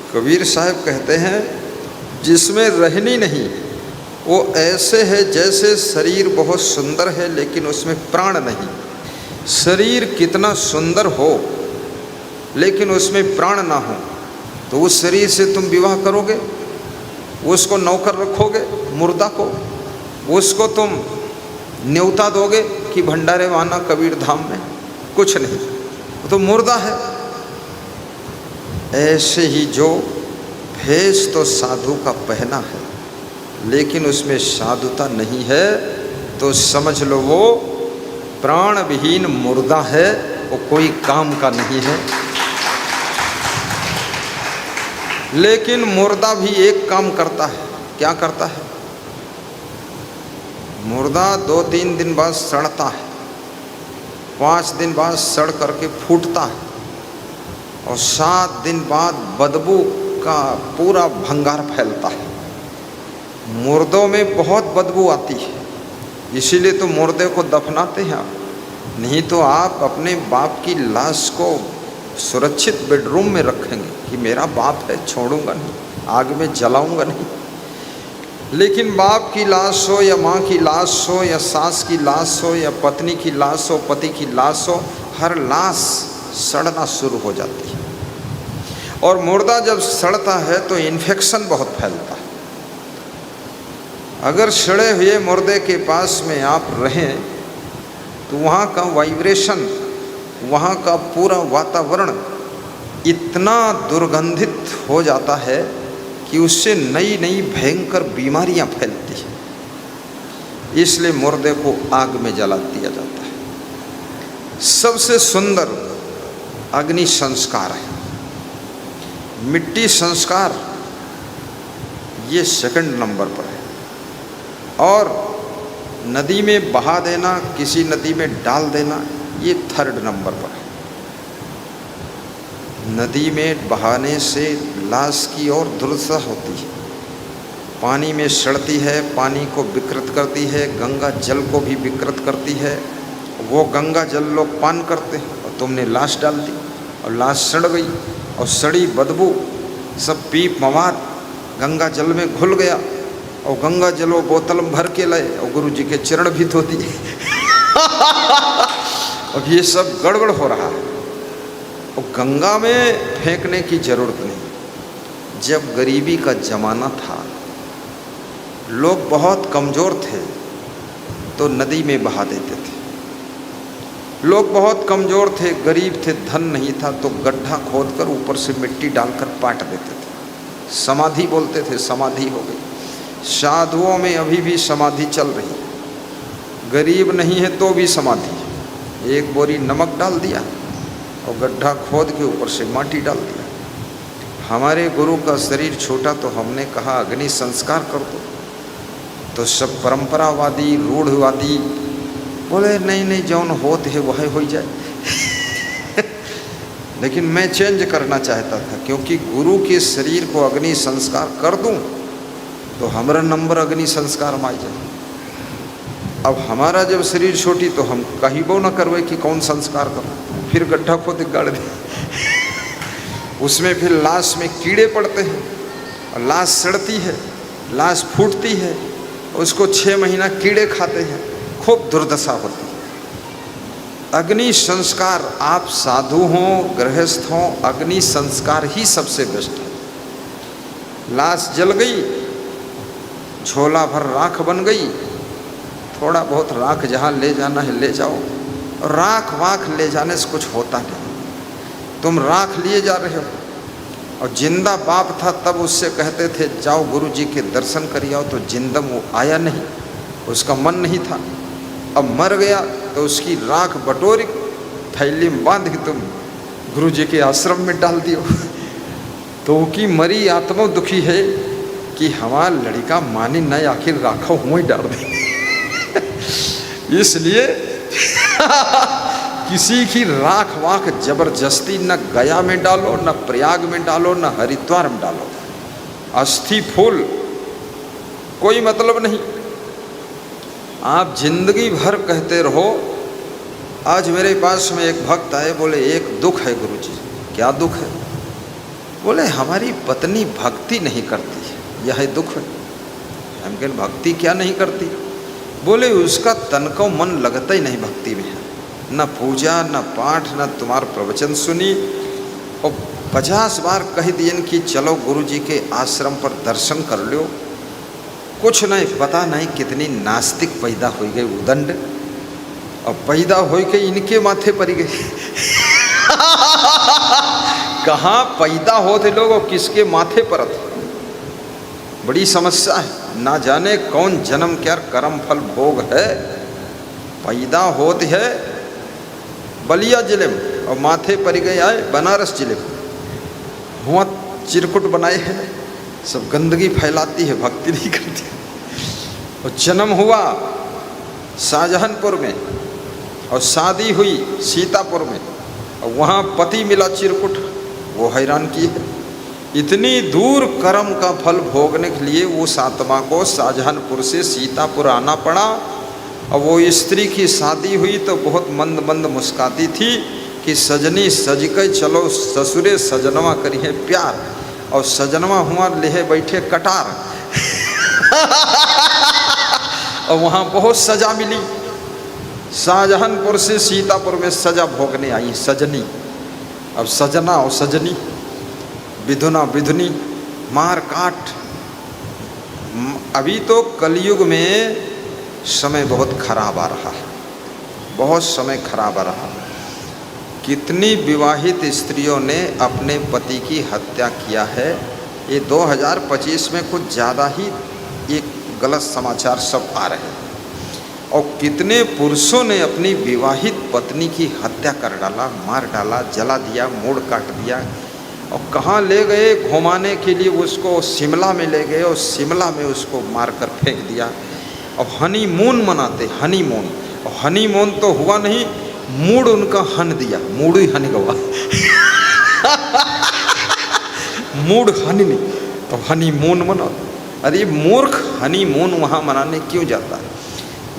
कबीर साहब कहते हैं जिसमें रहनी नहीं वो ऐसे है जैसे शरीर बहुत सुंदर है लेकिन उसमें प्राण नहीं। शरीर कितना सुंदर हो लेकिन उसमें प्राण ना हो तो उस शरीर से तुम विवाह करोगे, उसको नौकर रखोगे, मुर्दा को उसको तुम न्योता दोगे कि भंडारे वाना कबीर धाम में? कुछ नहीं, वो तो मुर्दा है। ऐसे ही जो भेष तो साधु का पहना है लेकिन उसमें साधुता नहीं है तो समझ लो वो प्राण विहीन मुर्दा है, वो कोई काम का नहीं है। लेकिन मुर्दा भी एक काम करता है। क्या करता है? मुर्दा 2-3 दिन बाद सड़ता है, 5 दिन बाद सड़ करके फूटता है और 7 दिन बाद बदबू का पूरा भंगार फैलता है। मुर्दों में बहुत बदबू आती है, इसीलिए तो मुर्दे को दफनाते हैं आप। नहीं तो आप अपने बाप की लाश को सुरक्षित बेडरूम में रखेंगे कि मेरा बाप है, छोड़ूंगा नहीं, आग में जलाऊंगा नहीं। लेकिन बाप की लाश हो या माँ की लाश हो या सास की लाश हो या पत्नी की लाश हो, पति की लाश हो, हर लाश सड़ना शुरू हो जाती है। और मुर्दा जब सड़ता है तो इन्फेक्शन बहुत फैलता है। अगर सड़े हुए मुर्दे के पास में आप रहें तो वहाँ का वाइब्रेशन, वहाँ का पूरा वातावरण इतना दुर्गंधित हो जाता है कि उससे नई नई भयंकर बीमारियाँ फैलती हैं। इसलिए मुर्दे को आग में जला दिया जाता है। सबसे सुंदर अग्नि संस्कार है। मिट्टी संस्कार ये सेकंड नंबर पर है और नदी में बहा देना, किसी नदी में डाल देना, ये 3rd नंबर पर है। नदी में बहाने से लाश की और दुर्दशा होती है, पानी में सड़ती है, पानी को विकृत करती है, गंगा जल को भी विकृत करती है। वो गंगा जल लोग पान करते हैं और तुमने लाश डाल दी और लाश सड़ गई और सड़ी बदबू सब पीप मवाद गंगा जल में घुल गया और गंगा जल वो बोतल में भर के लाए और गुरु जी के चरण भी धो दिए। अब ये सब गड़बड़ हो रहा है और गंगा में फेंकने की जरूरत नहीं। जब गरीबी का जमाना था, लोग बहुत कमज़ोर थे तो नदी में बहा देते थे। लोग बहुत कमज़ोर थे, गरीब थे, धन नहीं था तो गड्ढा खोदकर ऊपर से मिट्टी डालकर पाट देते थे। समाधि बोलते थे, समाधि हो गई। साधुओं में अभी भी समाधि चल रही है। गरीब नहीं है तो भी समाधि। एक बोरी नमक डाल दिया और गड्ढा खोद के ऊपर से माटी डाल दिया। हमारे गुरु का शरीर छोटा तो हमने कहा अग्नि संस्कार कर दो, तो सब परंपरावादी रूढ़वादी बोले नहीं नहीं जौन होत है वह हो जाए। लेकिन मैं चेंज करना चाहता था, क्योंकि गुरु के शरीर को अग्नि संस्कार कर दूं तो हमारा नंबर अग्नि संस्कार में आ जाए। अब हमारा जब शरीर छोटी तो हम कहीं वो न करवे कि कौन संस्कार करो, फिर गड्ढा खोद गाड़ दे। उसमें फिर लाश में कीड़े पड़ते हैं और लाश सड़ती है, लाश फूटती है, उसको 6 महीना कीड़े खाते हैं, खूब दुर्दशा होती है। अग्नि संस्कार, आप साधु हों गृहस्थ हों, अग्नि संस्कार ही सबसे बेस्ट है। लाश जल गई, झोला भर राख बन गई, थोड़ा बहुत राख जहाँ ले जाना है ले जाओ। राख वाख ले जाने से कुछ होता नहीं। तुम राख लिए जा रहे हो। और जिंदा बाप था तब उससे कहते थे जाओ गुरु जी के दर्शन करिए आओ, तो जिंदा वो आया नहीं, उसका मन नहीं था। अब मर गया तो उसकी राख बटोरी थैली में बांध के तुम गुरु जी के आश्रम में डाल दियो। तो की मरी आत्मा दुखी है कि हमारा लड़का मानी न आखिर राखा हुआ ही डाल दे। इसलिए किसी की राख वाख जबरदस्ती न गया में डालो, न प्रयाग में डालो, न हरिद्वार में डालो। अस्थि फूल कोई मतलब नहीं। आप जिंदगी भर कहते रहो। आज मेरे पास में एक भक्त आए, बोले एक दुख है गुरुजी। क्या दुख है? बोले हमारी पत्नी भक्ति नहीं करती, यह दुख है। हम कहें भक्ति क्या नहीं करती? बोले उसका तन को मन लगता ही नहीं भक्ति में, न पूजा न पाठ न तुम्हार प्रवचन सुनी। और 50 बार कह दिए कि चलो गुरु जी के आश्रम पर दर्शन कर लो, कुछ नहीं, पता नहीं कितनी नास्तिक पैदा हो गई उदंड, और पैदा हो के इनके माथे पड़ गई। कहाँ पैदा होते लोग और किसके माथे पर थे, बड़ी समस्या है। ना जाने कौन जन्म क्या कर्म फल भोग है। पैदा होते है बलिया जिले में और माथे पर गए आए बनारस जिले में, हुआ चिरकुट बनाए हैं, सब गंदगी फैलाती है, भक्ति नहीं करती। और जन्म हुआ शाहजहानपुर में और शादी हुई सीतापुर में, और वहाँ पति मिला चिरकुट, वो हैरान की है। इतनी दूर कर्म का फल भोगने के लिए वो आत्मा को शाहजहानपुर से सीतापुर आना पड़ा। और वो स्त्री की शादी हुई तो बहुत मंद मंद मुस्काती थी कि सजनी सज के चलो ससुरे सजनवा करिए प्यार, और सजनवा हुआ लेहे बैठे कटार। और वहाँ बहुत सजा मिली। शाहजहानपुर से सीतापुर में सजा भोगने आई सजनी। अब सजना और सजनी, विधुना विधुनी, मार काट। अभी तो कलयुग में समय बहुत खराब आ रहा है, बहुत समय खराब आ रहा है। कितनी विवाहित स्त्रियों ने अपने पति की हत्या किया है। ये 2025 में कुछ ज़्यादा ही एक गलत समाचार सब आ रहे हैं। और कितने पुरुषों ने अपनी विवाहित पत्नी की हत्या कर डाला, मार डाला, जला दिया, मोड़ काट दिया। और कहाँ ले गए घुमाने के लिए, उसको शिमला में ले गए और शिमला में उसको मारकर फेंक दिया। अब हनीमून मनाते, हनीमून, और हनीमून तो हुआ नहीं, मूड उनका हन दिया, मूड ही हन गवा। मूड हनी नहीं तो हनीमून मनाओ। अरे मूर्ख, हनीमून वहाँ मनाने क्यों जाता है?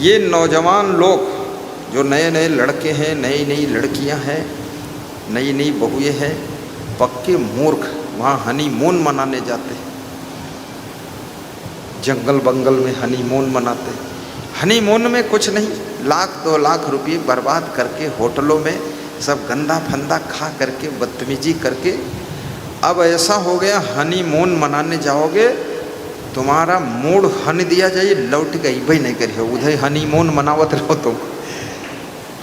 ये नौजवान लोग जो नए नए लड़के हैं, नई नई लड़कियां हैं, नई नई बहुएं हैं, पक्के मूर्ख वहाँ हनीमून मनाने जाते हैं। जंगल बंगल में हनीमून मनाते। हनीमून में कुछ नहीं, 1-2 लाख रुपये बर्बाद करके होटलों में सब गंदा फंदा खा करके बदतमीजी करके। अब ऐसा हो गया, हनीमून मनाने जाओगे तुम्हारा मूड हन दिया जाए, लौट गई भाई नहीं करिए, उधर हनीमून मनावत रहो तुम।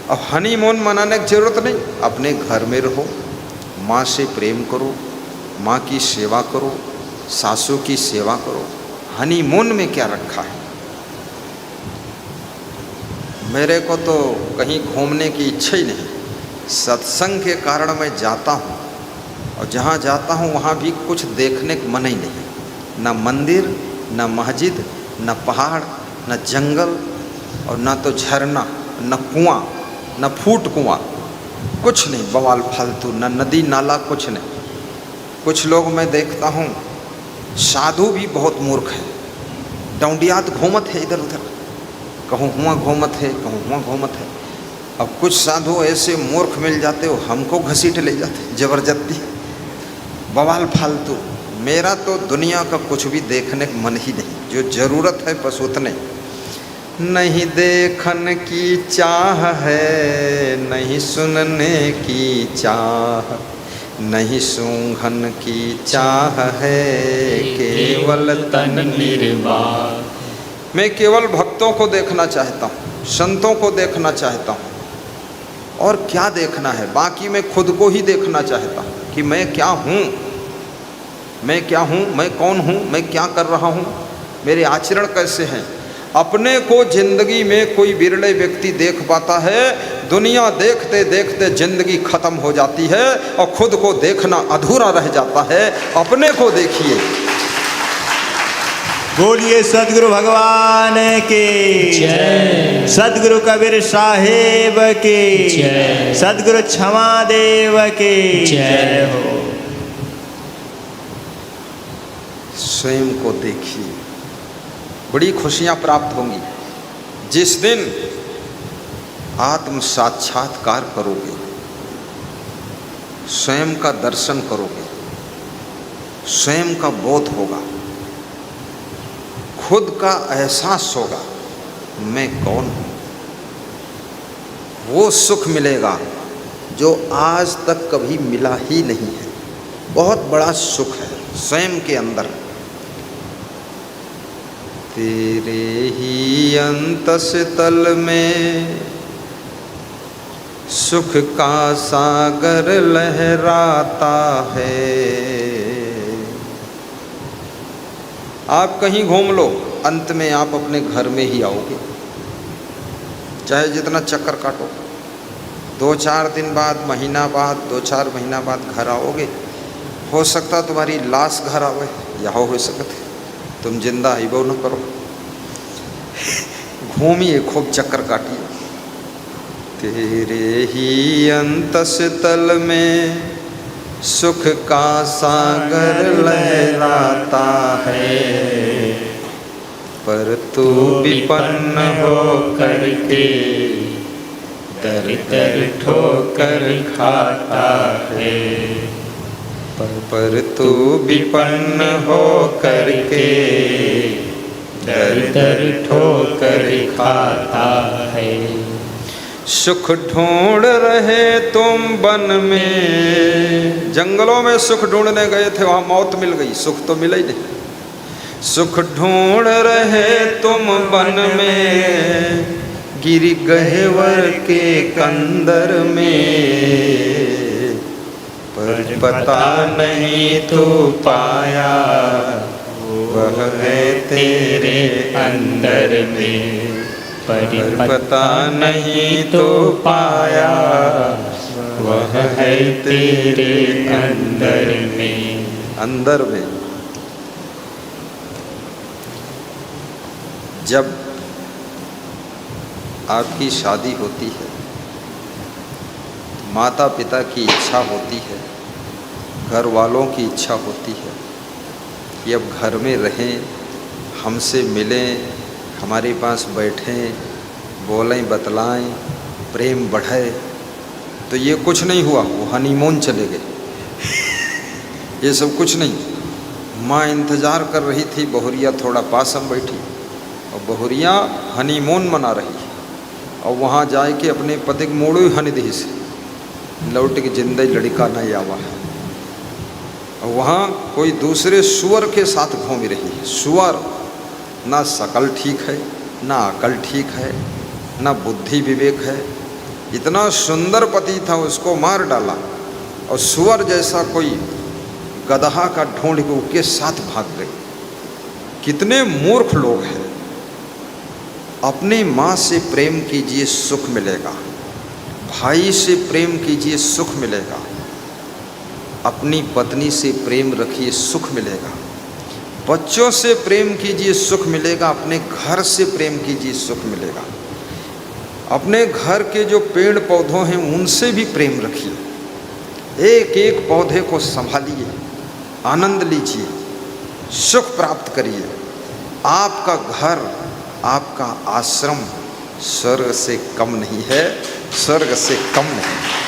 अब हनीमून मनाने की जरूरत नहीं, अपने घर में रहो, माँ से प्रेम करो, माँ की सेवा करो, सासू की सेवा करो। हनीमून में क्या रखा है? मेरे को तो कहीं घूमने की इच्छा ही नहीं। सत्संग के कारण मैं जाता हूँ, और जहाँ जाता हूँ वहाँ भी कुछ देखने का मन ही नहीं। न मंदिर, न मस्जिद, न पहाड़, न जंगल, और न तो झरना, न कुआं, न फूट कुआं, कुछ नहीं, बवाल फालतू, न नदी नाला, कुछ नहीं। कुछ लोग मैं देखता हूँ, साधु भी बहुत मूर्ख है, डौंडियात घूमत है इधर उधर, कहूँ हुआ घूमत है, कहूँ हुआ घूमत है। अब कुछ साधु ऐसे मूर्ख मिल जाते हो, हमको घसीट ले जाते जबरदस्ती, बवाल फालतू। मेरा तो दुनिया का कुछ भी देखने का मन ही नहीं, जो ज़रूरत है बस उतने। नहीं देखने की चाह है, नहीं सुनने की चाह, नहीं सूंघन की चाह है, केवल तन निर्वाह। मैं केवल भक्तों को देखना चाहता हूँ, संतों को देखना चाहता हूँ, और क्या देखना है? बाकी मैं खुद को ही देखना चाहता हूँ कि मैं क्या हूँ, मैं क्या हूँ, मैं कौन हूँ, मैं क्या कर रहा हूँ, मेरे आचरण कैसे हैं। अपने को जिंदगी में कोई विरले व्यक्ति देख पाता है। दुनिया देखते देखते जिंदगी खत्म हो जाती है और खुद को देखना अधूरा रह जाता है। अपने को देखिए। बोलिए सदगुरु भगवान के जय, सदगुरु कबीर साहेब के जय, सदगुरु क्षमा देव के जय हो। स्वयं को देखिए, बड़ी खुशियां प्राप्त होंगी जिस दिन आत्म साक्षात्कार करोगे, स्वयं का दर्शन करोगे। स्वयं का बोध होगा, खुद का एहसास होगा, मैं कौन हूँ। वो सुख मिलेगा जो आज तक कभी मिला ही नहीं है। बहुत बड़ा सुख है स्वयं के अंदर। तेरे ही अंतस्तल में सुख का सागर लहराता है। आप कहीं घूम लो, अंत में आप अपने घर में ही आओगे। चाहे जितना चक्कर काटो, 2-4 दिन बाद, महीना बाद, 2-4 महीना बाद घर आओगे। हो सकता तुम्हारी लाश घर आवे, या हो सकते तुम जिंदा आइबो न करो। घूमिए, खूब चक्कर काटिए। तेरे ही अंतस्तल में सुख का सागर लहराता है, पर तू विपन्न हो करके दर दर ठोकर खाता है। पर तू विपन्न हो करके दर दर ठोकर खाता है। सुख ढूंढ रहे तुम वन में, जंगलों में सुख ढूंढने गए थे, वहाँ मौत मिल गई, सुख तो मिला ही नहीं। सुख ढूंढ रहे तुम वन में, गिर गहवर के कंदर में, पर पता नहीं तू पाया वह है तेरे अंदर में। पर पता नहीं तो पाया वह है तेरे अंदर में। अंदर में जब आपकी शादी होती है, माता पिता की इच्छा होती है, घर वालों की इच्छा होती है कि अब घर में रहें, हमसे मिलें, हमारे पास बैठें, बोलें, बतलाएं, प्रेम बढ़े। तो ये कुछ नहीं हुआ, वो हनीमून चले गए। ये सब कुछ नहीं। माँ इंतज़ार कर रही थी, बहुरिया थोड़ा पास हम बैठी, और बहुरिया हनीमून मना रही, और वहाँ जाए के अपने पति के मोड़ो हनिदही से लौट के जिंदगी लड़का नहीं आवा है। और वहाँ कोई दूसरे सुअर के साथ घूम रही है। सुअर ना शकल ठीक है, ना अकल ठीक है, ना बुद्धि विवेक है। इतना सुंदर पति था, उसको मार डाला, और सुअर जैसा कोई गदहा का ढूंढ के उसके साथ भाग गई। कितने मूर्ख लोग हैं। अपनी माँ से प्रेम कीजिए, सुख मिलेगा। भाई से प्रेम कीजिए, सुख मिलेगा। अपनी पत्नी से प्रेम रखिए, सुख मिलेगा। बच्चों से प्रेम कीजिए, सुख मिलेगा। अपने घर से प्रेम कीजिए, सुख मिलेगा। अपने घर के जो पेड़ पौधों हैं उनसे भी प्रेम रखिए। एक एक पौधे को संभालिए, आनंद लीजिए, सुख प्राप्त करिए। आपका घर, आपका आश्रम स्वर्ग से कम नहीं है, स्वर्ग से कम नहीं है।